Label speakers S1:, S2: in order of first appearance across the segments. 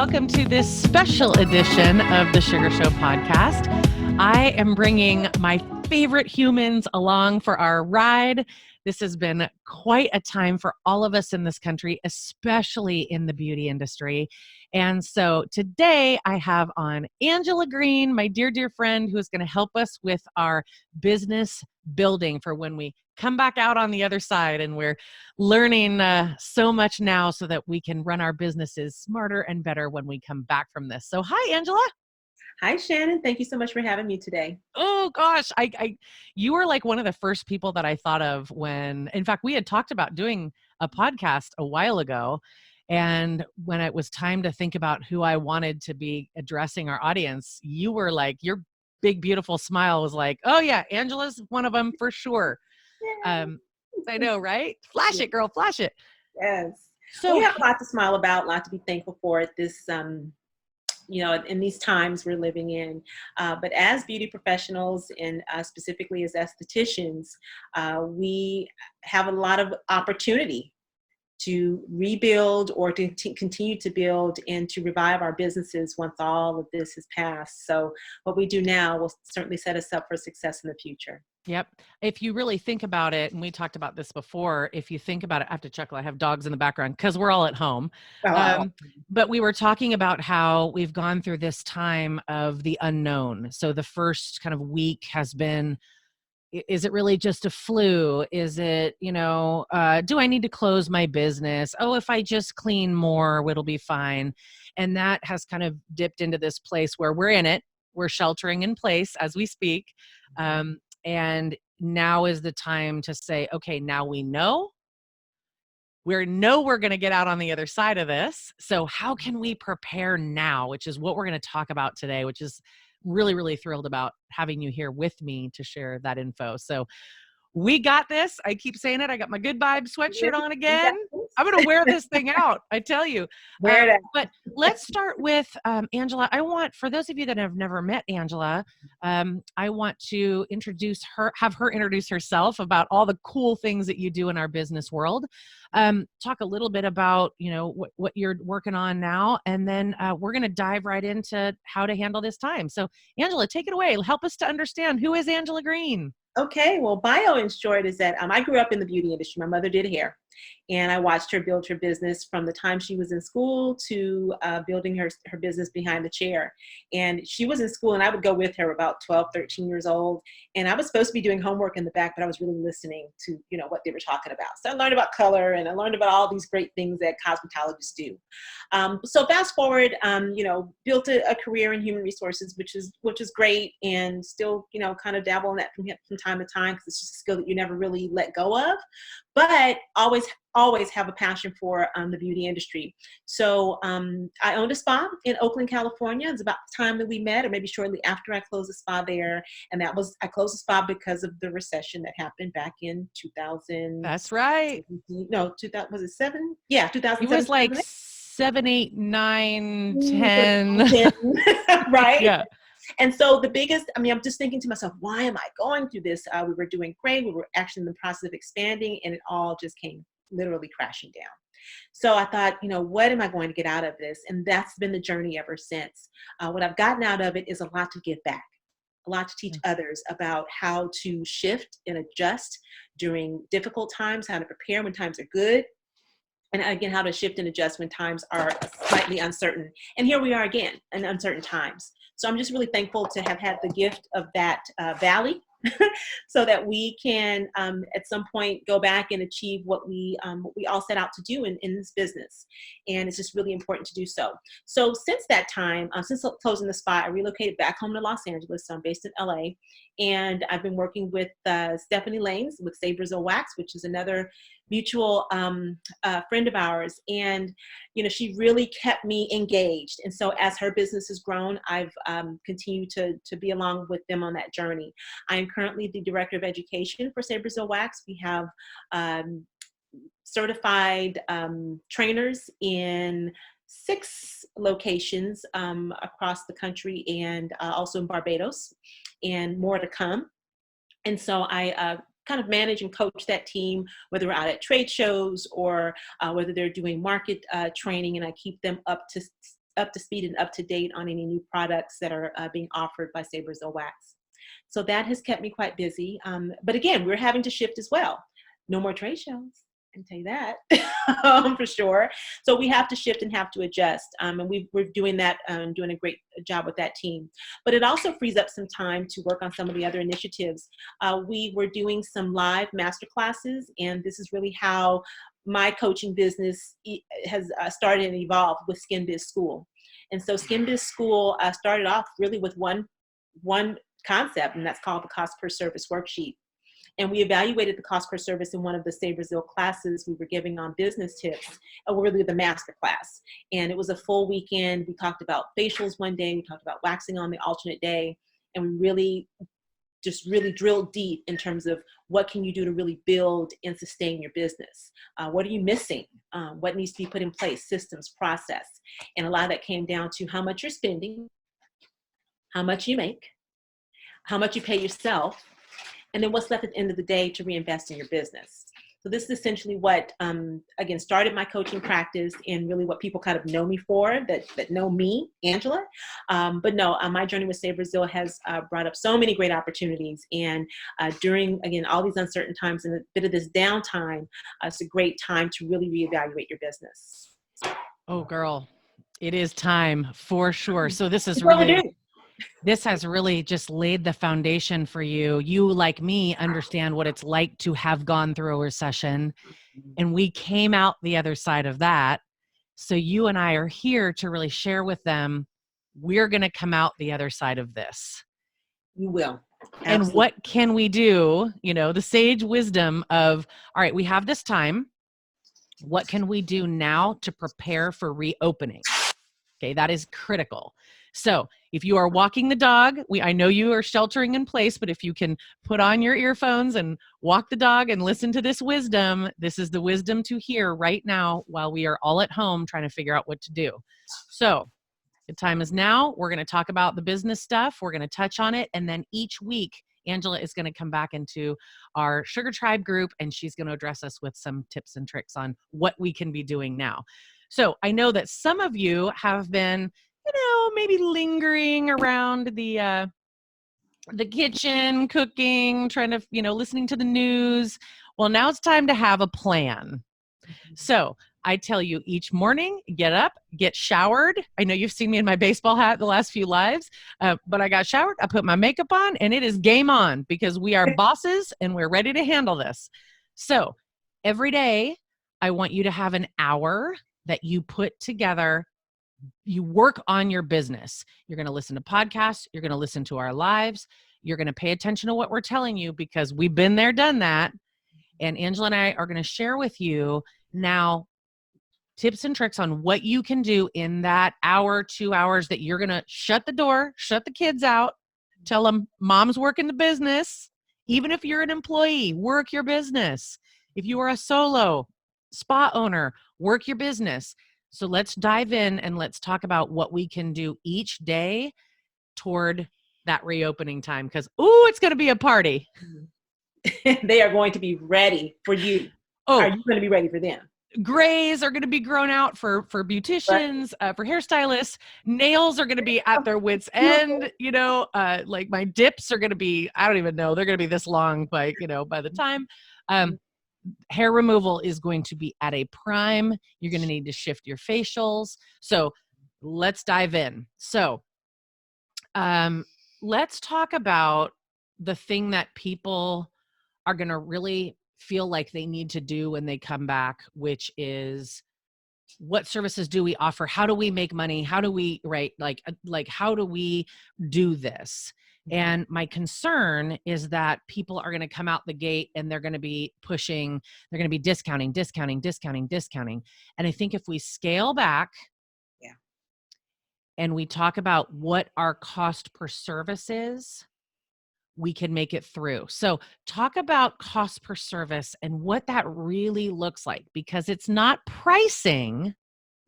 S1: welcome to this special edition of the Sugar Show podcast. I am bringing my favorite humans along for our ride. This has been quite a time for all of us in this country, especially in the beauty industry. And so today I have on Angela Green, my dear, dear friend, who is going to help us with our business building for when we come back out on the other side. And we're learning so much now so that we can run our businesses smarter and better when we come back from this. So hi, Angela.
S2: Hi, Shannon. Thank you so much for having me today.
S1: Oh gosh, you were like one of the first people that I thought of when, in fact, we had talked about doing a podcast a while ago. And when it was time to think about who I wanted to be addressing our audience, you were like, your big, beautiful smile was like, oh yeah, Angela's one of them for sure. I know, right? Flash it, girl, flash it.
S2: Yes.
S1: So
S2: we have a lot to smile about, a lot to be thankful for at this, in these times we're living in. But as beauty professionals and specifically as estheticians, we have a lot of opportunity to rebuild or to continue to build and to revive our businesses once all of this has passed. So what we do now will certainly set us up for success in the future.
S1: Yep. If you really think about it, and we talked about this before, if you think about it, I have to chuckle. I have dogs in the background because we're all at home. But we were talking about how we've gone through this time of the unknown. So the first kind of week has been, is it really just a flu? Is it, do I need to close my business? Oh, if I just clean more, it'll be fine. And that has kind of dipped into this place where we're in it. We're sheltering in place as we speak. And now is the time to say, okay, now we know we're going to get out on the other side of this. So how can we prepare now, which is what we're going to talk about today, which is really, really thrilled about having you here with me to share that info. So we got this. I keep saying it. I got my Good Vibes sweatshirt on again. I'm going to wear this thing out. I tell you.
S2: Wear it out.
S1: But let's start with Angela. I want, for those of you that have never met Angela, I want to have her introduce herself about all the cool things that you do in our business world. Talk a little bit about, what you're working on now. And then we're going to dive right into how to handle this time. So Angela, take it away. Help us to understand, who is Angela Green?
S2: Okay, well, bio in short is that I grew up in the beauty industry. My mother did hair, and I watched her build her business from the time she was in school to building her business behind the chair. And she was in school, and I would go with her about 12, 13 years old. And I was supposed to be doing homework in the back, but I was really listening to, what they were talking about. So I learned about color, and I learned about all these great things that cosmetologists do. So fast forward, built a career in human resources, which is great, and still, kind of dabble in that from time to time, because it's just a skill that you never really let go of, but always have a passion for the beauty industry. So I owned a spa in Oakland, California. It's about the time that we met, or maybe shortly after I closed the spa there. And I closed the spa because of the recession that happened back in 2000.
S1: That's right.
S2: No, 2000, was it 7? Yeah, 2007.
S1: It was like 7, 8, 9, 10.
S2: Right?
S1: Yeah.
S2: And so I'm just thinking to myself, why am I going through this? We were doing great. We were actually in the process of expanding, and it all just came literally crashing down. So I thought, what am I going to get out of this? And that's been the journey ever since. What I've gotten out of it is a lot to give back, a lot to teach others about how to shift and adjust during difficult times, how to prepare when times are good, and again, how to shift and adjust when times are slightly uncertain. And here we are again in uncertain times. So I'm just really thankful to have had the gift of that valley so that we can at some point go back and achieve what we all set out to do in this business. And it's just really important to do so. So since that time, since closing the spa, I relocated back home to Los Angeles. So I'm based in LA. And I've been working with Stephanie Lanes with Say Brazil Wax, which is another mutual friend of ours. And, she really kept me engaged. And so as her business has grown, I've continued to be along with them on that journey. I am currently the Director of Education for Say Brazil Wax. We have certified trainers in 6 locations across the country, and also in Barbados, and more to come. And so I kind of manage and coach that team, whether we're out at trade shows or whether they're doing market training, and I keep them up up to speed and up to date on any new products that are being offered by Sabre Zil Wax. So that has kept me quite busy. But again, we're having to shift as well. No more trade shows. I can tell you that for sure. So we have to shift and have to adjust. And we're doing that, doing a great job with that team. But it also frees up some time to work on some of the other initiatives. We were doing some live master classes, and this is really how my coaching business has started and evolved with Skin Biz School. And so Skin Biz School started off really with one concept, and that's called the cost per service worksheet. And we evaluated the cost per service in one of the Sabre Zil classes we were giving on business tips, really the master class. And it was a full weekend. We talked about facials one day, we talked about waxing on the alternate day, and we really drilled deep in terms of what can you do to really build and sustain your business. What are you missing? What needs to be put in place? Systems, process. And a lot of that came down to how much you're spending, how much you make, how much you pay yourself, and then what's left at the end of the day to reinvest in your business. So this is essentially what, again, started my coaching practice and really what people kind of know me for, that know me, Angela. But no, my journey with Sabre Zil has brought up so many great opportunities. And during, again, all these uncertain times and a bit of this downtime, it's a great time to really reevaluate your business.
S1: Oh, girl, it is time for sure. So this is really... This has really just laid the foundation for you. You, like me, understand what it's like to have gone through a recession, and we came out the other side of that. So you and I are here to really share with them, we're going to come out the other side of this.
S2: You will. Absolutely.
S1: And what can we do? You know, the sage wisdom of, all right, we have this time. What can we do now to prepare for reopening? Okay, that is critical. So if you are walking the dog, I know you are sheltering in place, but if you can put on your earphones and walk the dog and listen to this wisdom, this is the wisdom to hear right now while we are all at home trying to figure out what to do. So the time is now. We're going to talk about the business stuff. We're going to touch on it. And then each week, Angela is going to come back into our SugarTribe group, and she's going to address us with some tips and tricks on what we can be doing now. So I know that some of you have been, maybe lingering around the kitchen, cooking, trying to, listening to the news. Well, now it's time to have a plan. So I tell you each morning, get up, get showered. I know you've seen me in my baseball hat the last few lives, but I got showered, I put my makeup on, and it is game on because we are bosses and we're ready to handle this. So every day I want you to have an hour that you put together. You work on your business. You're going to listen to podcasts. You're going to listen to our lives. You're going to pay attention to what we're telling you because we've been there, done that. And Angela and I are going to share with you now tips and tricks on what you can do in that hour, 2 hours that you're going to shut the door, shut the kids out, tell them mom's working the business. Even if you're an employee, work your business. If you are a solo spa owner, work your business. So let's dive in and let's talk about what we can do each day toward that reopening time. Because, it's going to be a party.
S2: They are going to be ready for you. Are you going to be ready for them?
S1: Grays are going to be grown out for beauticians, for hairstylists. Nails are going to be at their wits' end. Like my dips are going to be, I don't even know, they're going to be this long by the time. Hair removal is going to be at a prime. You're going to need to shift your facials. So let's dive in. So let's talk about the thing that people are going to really feel like they need to do when they come back, which is what services do we offer? How do we make money? How do we, how do we do this? And my concern is that people are going to come out the gate and they're going to be pushing, they're going to be discounting. And I think if we scale back and we talk about what our cost per service is, we can make it through. So talk about cost per service and what that really looks like, because it's not pricing.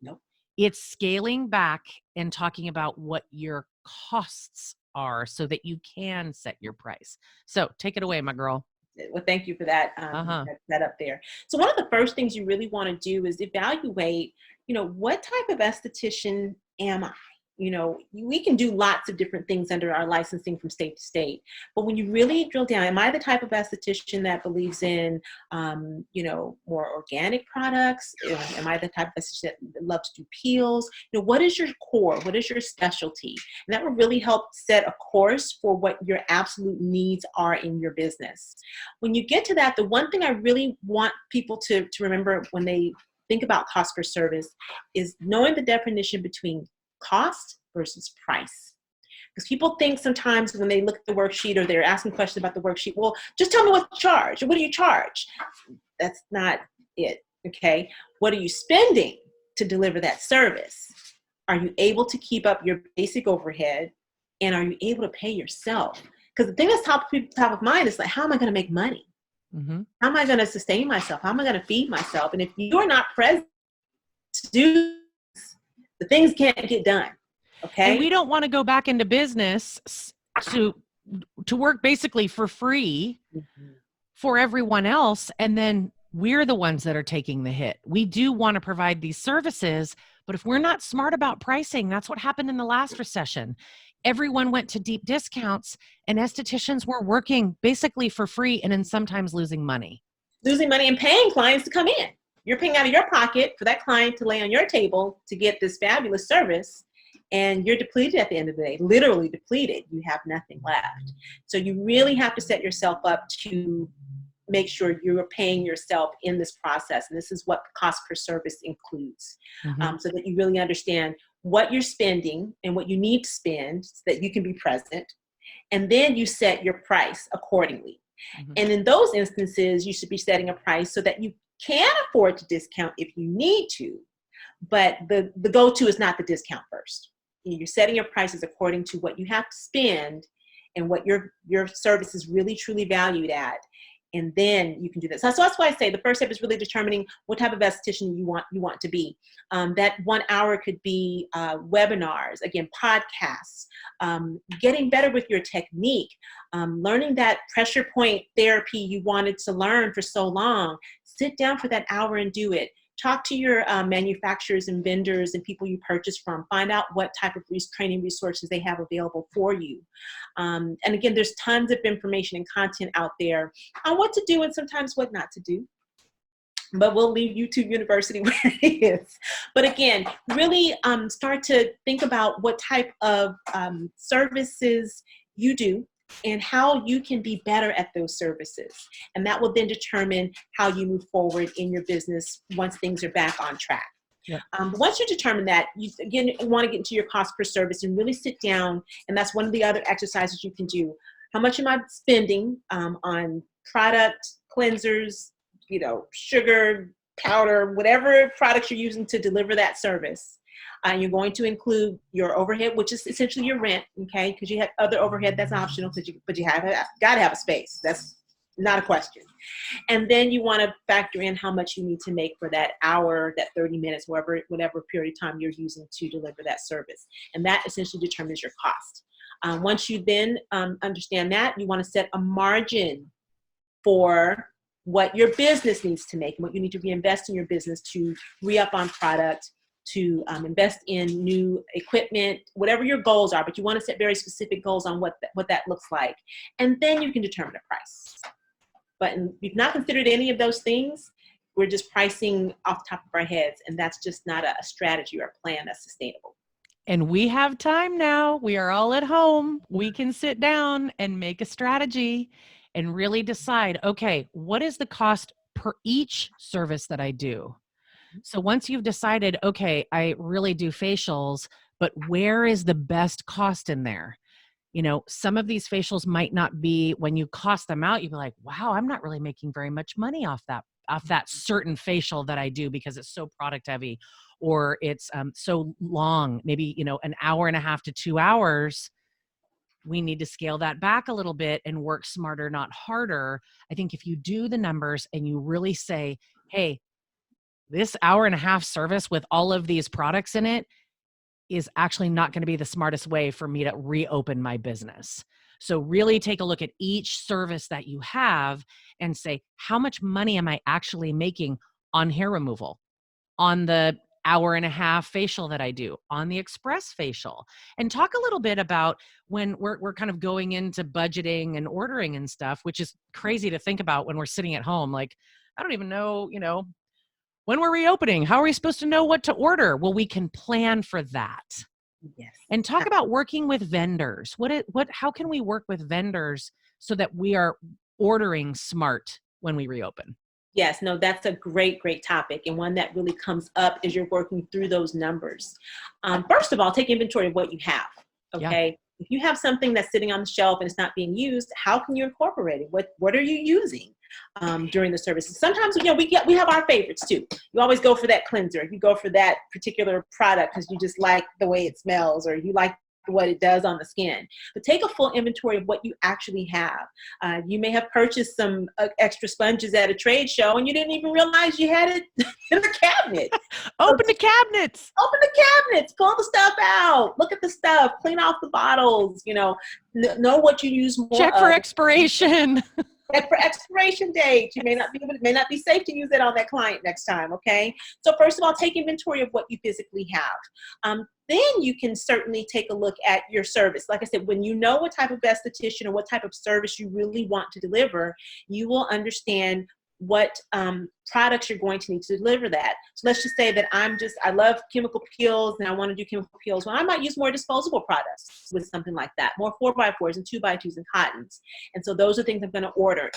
S2: Nope.
S1: It's scaling back and talking about what your costs are so that you can set your price. So take it away, my girl.
S2: Well, thank you for that, that up there. So one of the first things you really want to do is evaluate, what type of esthetician am I? You know, we can do lots of different things under our licensing from state to state. But when you really drill down, am I the type of esthetician that believes in, you know, more organic products? Am I the type of esthetician that loves to do peels? You know, what is your core? What is your specialty? And that will really help set a course for what your absolute needs are in your business. When you get to that, the one thing I really want people to remember when they think about cost per service is knowing the definition between cost versus price. Because people think sometimes when they look at the worksheet or they're asking questions about the worksheet, well, just tell me what to charge. Or what do you charge? That's not it, okay? What are you spending to deliver that service? Are you able to keep up your basic overhead? And are you able to pay yourself? Because the thing that's top of mind is like, how am I going to make money?
S1: Mm-hmm.
S2: How am I going to sustain myself? How am I going to feed myself? And if you're not present to do, the things can't get done. Okay.
S1: And we don't want to go back into business to work basically for free for everyone else. And then we're the ones that are taking the hit. We do want to provide these services, but if we're not smart about pricing, that's what happened in the last recession. Everyone went to deep discounts and estheticians were working basically for free and then sometimes losing money.
S2: Losing money and paying clients to come in. You're paying out of your pocket for that client to lay on your table to get this fabulous service, and you're depleted at the end of the day, literally depleted. You have nothing left. So you really have to set yourself up to make sure you're paying yourself in this process. And this is what cost per service includes, so that you really understand what you're spending and what you need to spend so that you can be present. And then you set your price accordingly. And in those instances, you should be setting a price so that you can afford to discount if you need to, but the go-to is not the discount first. You're setting your prices according to what you have to spend and what your service is really truly valued at, and then you can do that. So that's why I say the first step is really determining what type of esthetician you want to be. That 1 hour could be webinars, again, podcasts, getting better with your technique, learning that pressure point therapy you wanted to learn for so long. Sit down for that hour and do it. Talk to your manufacturers and vendors and people you purchase from. Find out what type of training resources they have available for you. And again, there's tons of information and content out there on what to do and sometimes what not to do. But we'll leave YouTube University where it is. But again, really start to think about what type of services you do and how you can be better at those services. And that will then determine how you move forward in your business once things are back on track.
S1: Yeah.
S2: Once you determine that, you again want to get into your cost per service and really sit down. And that's one of the other exercises you can do. How much am I spending on product, cleansers, you know, sugar, powder, whatever products you're using to deliver that service? You're going to include your overhead, which is essentially your rent, okay? Because you have other overhead that's optional, but you have got to have a space. That's not a question. And then you want to factor in how much you need to make for that hour, that 30 minutes, whatever period of time you're using to deliver that service. And that essentially determines your cost. Once you then understand that, you want to set a margin for what your business needs to make and what you need to reinvest in your business to re-up on product, to invest in new equipment, whatever your goals are, but you want to set very specific goals on what that looks like. And then you can determine a price. But if you've not considered any of those things, we're just pricing off the top of our heads, and that's just not a strategy or a plan that's sustainable.
S1: And we have time now. We are all at home. We can sit down and make a strategy and really decide, okay, what is the cost per each service that I do? So once you've decided, okay, I really do facials, but where is the best cost in there? You know, some of these facials might not be, when you cost them out, you'd be like, wow, I'm not really making very much money off that certain facial that I do because it's so product heavy or it's so long, maybe, you know, an hour and a half to 2 hours. We need to scale that back a little bit and work smarter, not harder. I think if you do the numbers and you really say, hey, this hour and a half service with all of these products in it is actually not going to be the smartest way for me to reopen my business. So really take a look at each service that you have and say, how much money am I actually making on hair removal, on the hour-and-a-half facial that I do on the express facial. And talk a little bit about when we're kind of going into budgeting and ordering and stuff, which is crazy to think about when we're sitting at home. Like, I don't even know, when we're reopening, how are we supposed to know what to order? Well, we can plan for that.
S2: Yes.
S1: And talk about working with vendors. How can we work with vendors so that we are ordering smart when we reopen?
S2: Yes, no, that's a great, great topic, and one that really comes up as you're working through those numbers. First of all, take inventory of what you have, okay? Yeah. If you have something that's sitting on the shelf and it's not being used, how can you incorporate it? What are you using during the services? Sometimes, we have our favorites too. You always go for that cleanser. You go for that particular product because you just like the way it smells, or you like what it does on the skin. But take a full inventory of what you actually have. You may have purchased some extra sponges at a trade show and you didn't even realize you had it in the cabinet.
S1: Open the cabinets.
S2: Open the cabinets. Pull the stuff out. Look at the stuff. Clean off the bottles. Know what you use more.
S1: Check for expiration.
S2: Check for expiration dates. You may not be safe to use that on that client next time. Okay. So first of all, take inventory of what you physically have. Then you can certainly take a look at your service. Like I said, when you know what type of esthetician or what type of service you really want to deliver, you will understand what products you're going to need to deliver that. So let's just say that I love chemical peels and I want to do chemical peels. Well, I might use more disposable products with something like that, more 4x4s and 2x2s and cottons. And so those are things I'm going to order.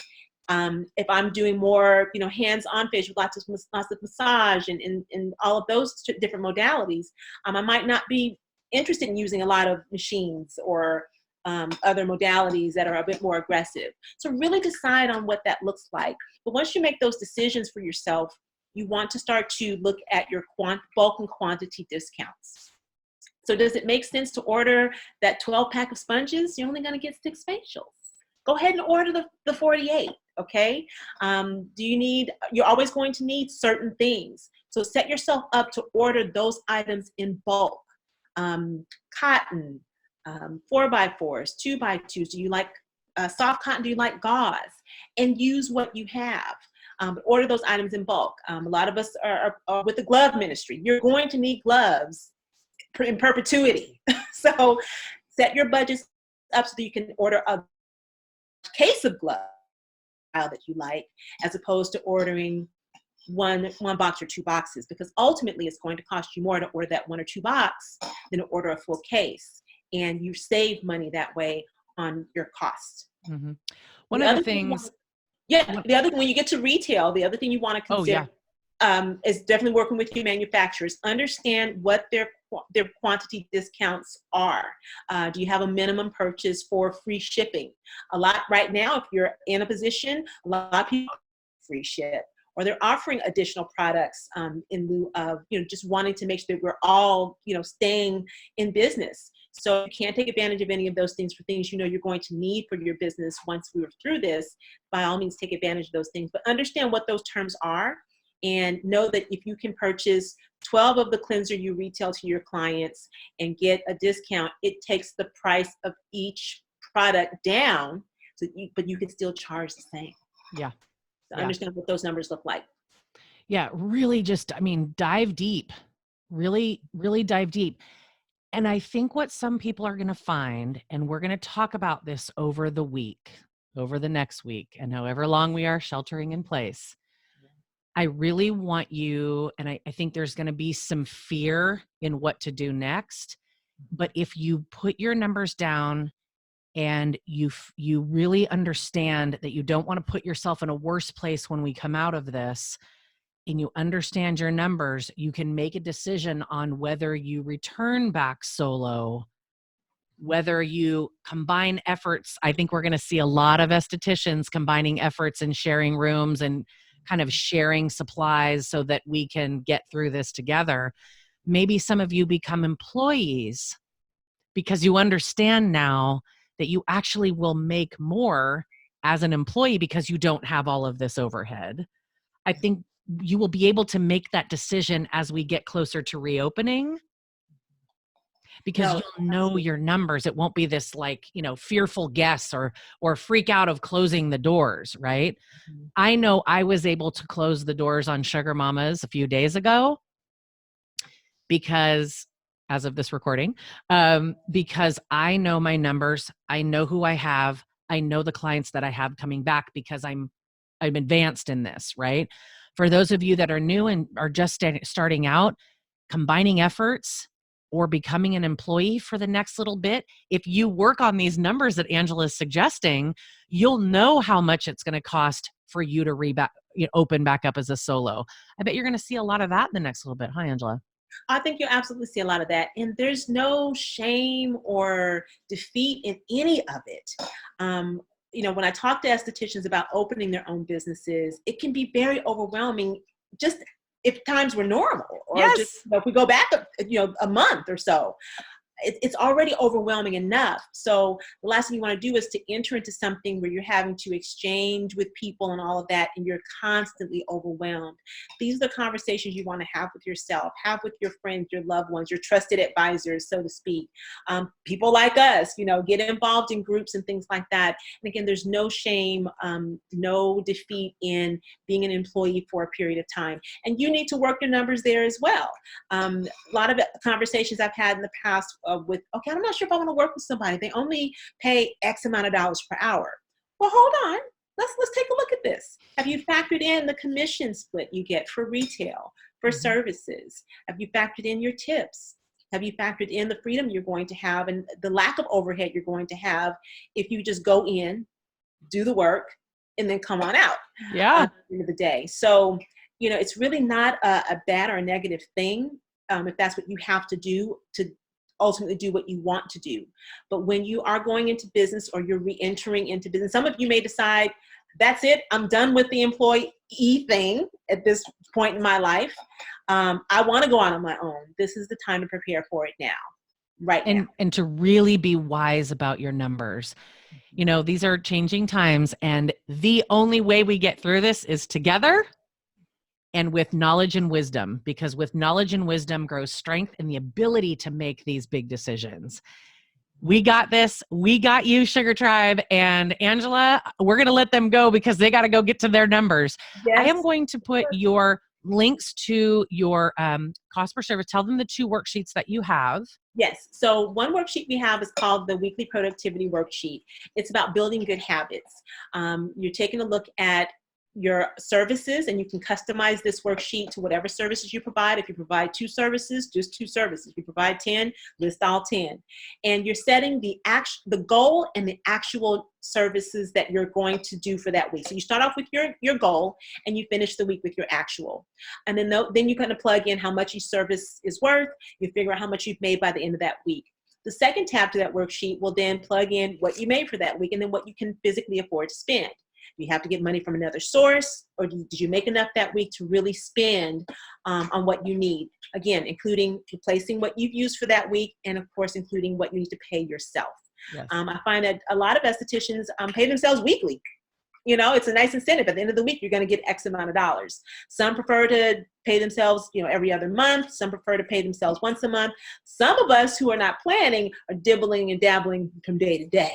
S2: If I'm doing more, hands-on facial, lots of massage and all of those different modalities, I might not be interested in using a lot of machines or other modalities that are a bit more aggressive. So really decide on what that looks like. But once you make those decisions for yourself, you want to start to look at your bulk and quantity discounts. So does it make sense to order that 12-pack of sponges? You're only going to get 6 facials. Go ahead and order the 48, okay? You're always going to need certain things. So set yourself up to order those items in bulk. Cotton, 4x4s, 2x2s. Do you like soft cotton? Do you like gauze? And use what you have. Order those items in bulk. A lot of us are with the glove ministry. You're going to need gloves in perpetuity. So set your budgets up so that you can order a case of gloves that you like, as opposed to ordering one box or 2 boxes, because ultimately it's going to cost you more to order that 1 or 2 box than to order a full case. And you save money that way on your cost.
S1: Mm-hmm. One of the things.
S2: The other thing, when you get to retail, the other thing you want to consider is definitely working with your manufacturers. Understand what their quantity discounts are. Do you have a minimum purchase for free shipping? A lot right now, if you're in a position, a lot of people free ship, or they're offering additional products in lieu of just wanting to make sure that we're all staying in business. So you can't take advantage of any of those things for things you're going to need for your business once we were through this. By all means, take advantage of those things, but understand what those terms are, and know that if you can purchase 12 of the cleanser you retail to your clients and get a discount, it takes the price of each product down, but you can still charge the same.
S1: Yeah.
S2: So understand what those numbers look like.
S1: Yeah, really dive deep. Really, really dive deep. And I think what some people are going to find, and we're going to talk about this over the next week, and however long we are sheltering in place, I really want you, and I think there's going to be some fear in what to do next, but if you put your numbers down and you really understand that you don't want to put yourself in a worse place when we come out of this, and you understand your numbers, you can make a decision on whether you return back solo, whether you combine efforts. I think we're going to see a lot of estheticians combining efforts and sharing rooms and kind of sharing supplies so that we can get through this together. Maybe some of you become employees because you understand now that you actually will make more as an employee because you don't have all of this overhead. I think you will be able to make that decision as we get closer to reopening, because you'll know your numbers. It won't be this fearful guess or freak out of closing the doors, right? Mm-hmm. I know I was able to close the doors on Sugar Mamas a few days ago. because as of this recording, because I know my numbers, I know who I have, I know the clients that I have coming back because I'm advanced in this, right? For those of you that are new and are just starting out, combining efforts or becoming an employee for the next little bit, if you work on these numbers that Angela is suggesting, you'll know how much it's going to cost for you to open back up as a solo. I bet you're going to see a lot of that in the next little bit. Hi, Angela.
S2: I think you'll absolutely see a lot of that. And there's no shame or defeat in any of it. When I talk to estheticians about opening their own businesses, it can be very overwhelming just if times were normal, or
S1: yes.
S2: just if we go back a month or so. It's already overwhelming enough. So the last thing you want to do is to enter into something where you're having to exchange with people and all of that, and you're constantly overwhelmed. These are the conversations you want to have with yourself, have with your friends, your loved ones, your trusted advisors, so to speak. People like us, get involved in groups and things like that. And again, there's no shame, no defeat in being an employee for a period of time. And you need to work your numbers there as well. A lot of conversations I've had in the past with, okay, I'm not sure if I want to work with somebody. They only pay X amount of dollars per hour. Well, hold on. Let's take a look at this. Have you factored in the commission split you get for retail, for services? Have you factored in your tips? Have you factored in the freedom you're going to have and the lack of overhead you're going to have if you just go in, do the work, and then come on out at the end of the day? So, it's really not a bad or a negative thing if that's what you have to do to ultimately do what you want to do. But when you are going into business or you're re-entering into business, some of you may decide, that's it, I'm done with the employee thing at this point in my life. I want to go out on my own. This is the time to prepare for it now, now.
S1: And to really be wise about your numbers. These are changing times, and the only way we get through this is together and with knowledge and wisdom, because with knowledge and wisdom grows strength and the ability to make these big decisions. We got this. We got you, SugarTribe. And Angela, we're going to let them go because they got to go get to their numbers. Yes. I am going to put your links to your cost per service. Tell them the 2 worksheets that you have.
S2: Yes. So one worksheet we have is called the Weekly Productivity Worksheet. It's about building good habits. You're taking a look at your services, and you can customize this worksheet to whatever services you provide. If you provide 2 services, just 2 services. If you provide 10, list all 10. And you're setting the goal and the actual services that you're going to do for that week. So you start off with your goal, and you finish the week with your actual. And then you kind of plug in how much each service is worth. You figure out how much you've made by the end of that week. The second tab to that worksheet will then plug in what you made for that week and then what you can physically afford to spend. You have to get money from another source, or did you make enough that week to really spend on what you need? Again, including replacing what you've used for that week, and of course, including what you need to pay yourself. Yes. I find that a lot of estheticians pay themselves weekly. It's a nice incentive. At the end of the week, you're going to get X amount of dollars. Some prefer to pay themselves, every other month. Some prefer to pay themselves once a month. Some of us who are not planning are dibbling and dabbling from day to day.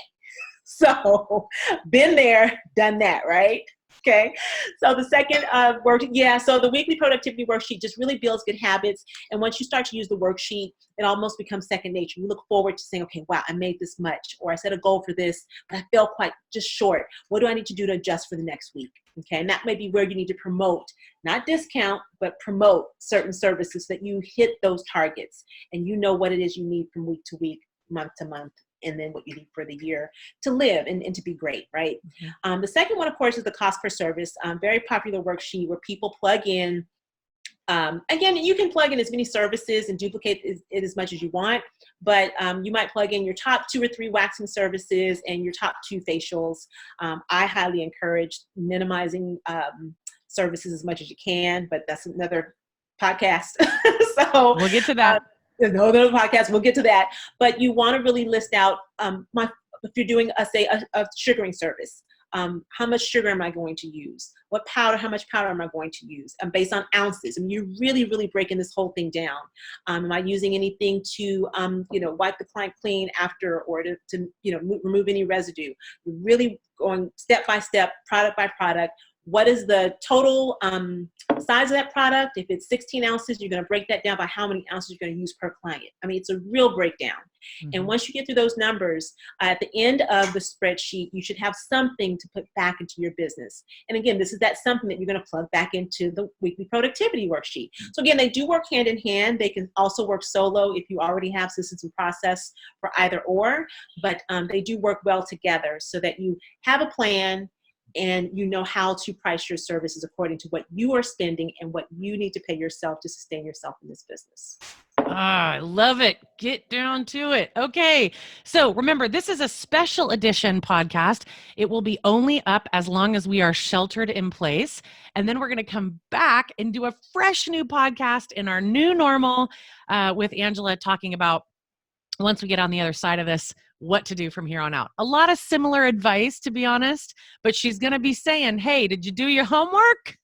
S2: So been there, done that, right? Okay. So the second so the weekly productivity worksheet just really builds good habits. And once you start to use the worksheet, it almost becomes second nature. You look forward to saying, okay, wow, I made this much, or I set a goal for this, but I fell quite just short. What do I need to do to adjust for the next week? Okay. And that may be where you need to promote, not discount, but promote certain services so that you hit those targets and you know what it is you need from week to week, month to month, and then what you need for the year to live and to be great, right? Mm-hmm. The second one, of course, is the cost per service. Very popular worksheet where people plug in. Again, you can plug in as many services and duplicate it as much as you want, but you might plug in your top 2 or 3 waxing services and your top 2 facials. I highly encourage minimizing services as much as you can, but that's another podcast. So
S1: we'll get to that.
S2: Another podcast, we'll get to that. But you want to really list out, if you're doing, a sugaring service, how much sugar am I going to use? How much powder am I going to use? Based on ounces. You're really, really breaking this whole thing down. Am I using anything to, wipe the client clean after, or to remove any residue? You're really going step by step, product by product, what is the total size of that product. If it's 16 ounces, you're going to break that down by how many ounces you're going to use per client. I mean, it's a real breakdown. Mm-hmm. And once you get through those numbers, at the end of the spreadsheet, you should have something to put back into your business. And again, this is that something that you're going to plug back into the weekly productivity worksheet. So again, they do work hand in hand. They can also work solo if you already have systems and process for either or, but they do work well together so that you have a plan and you know how to price your services according to what you are spending and what you need to pay yourself to sustain yourself in this business.
S1: I love it. Get down to it. Okay. So remember, this is a special edition podcast. It will be only up as long as we are sheltered in place. And then we're going to come back and do a fresh new podcast in our new normal with Angela talking about, once we get on the other side of this, what to do from here on out. A lot of similar advice, to be honest, but she's going to be saying, hey, did you do your homework?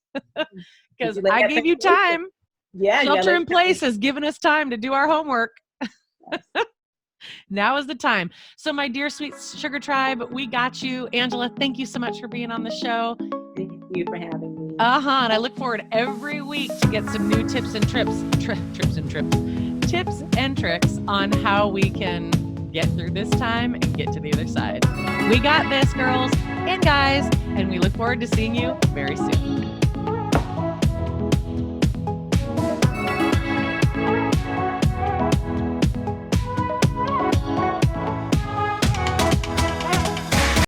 S1: Because I gave you time.
S2: Yeah.
S1: Shelter in place has given us time to do our homework. Yes. Now is the time. So my dear sweet Sugar Tribe, we got you. Angela, thank you so much for being on the show.
S2: Thank you for having me.
S1: And I look forward every week to get some new tips and tricks on how we can get through this time and get to the other side. We got this, girls and guys, and we look forward to seeing you very soon.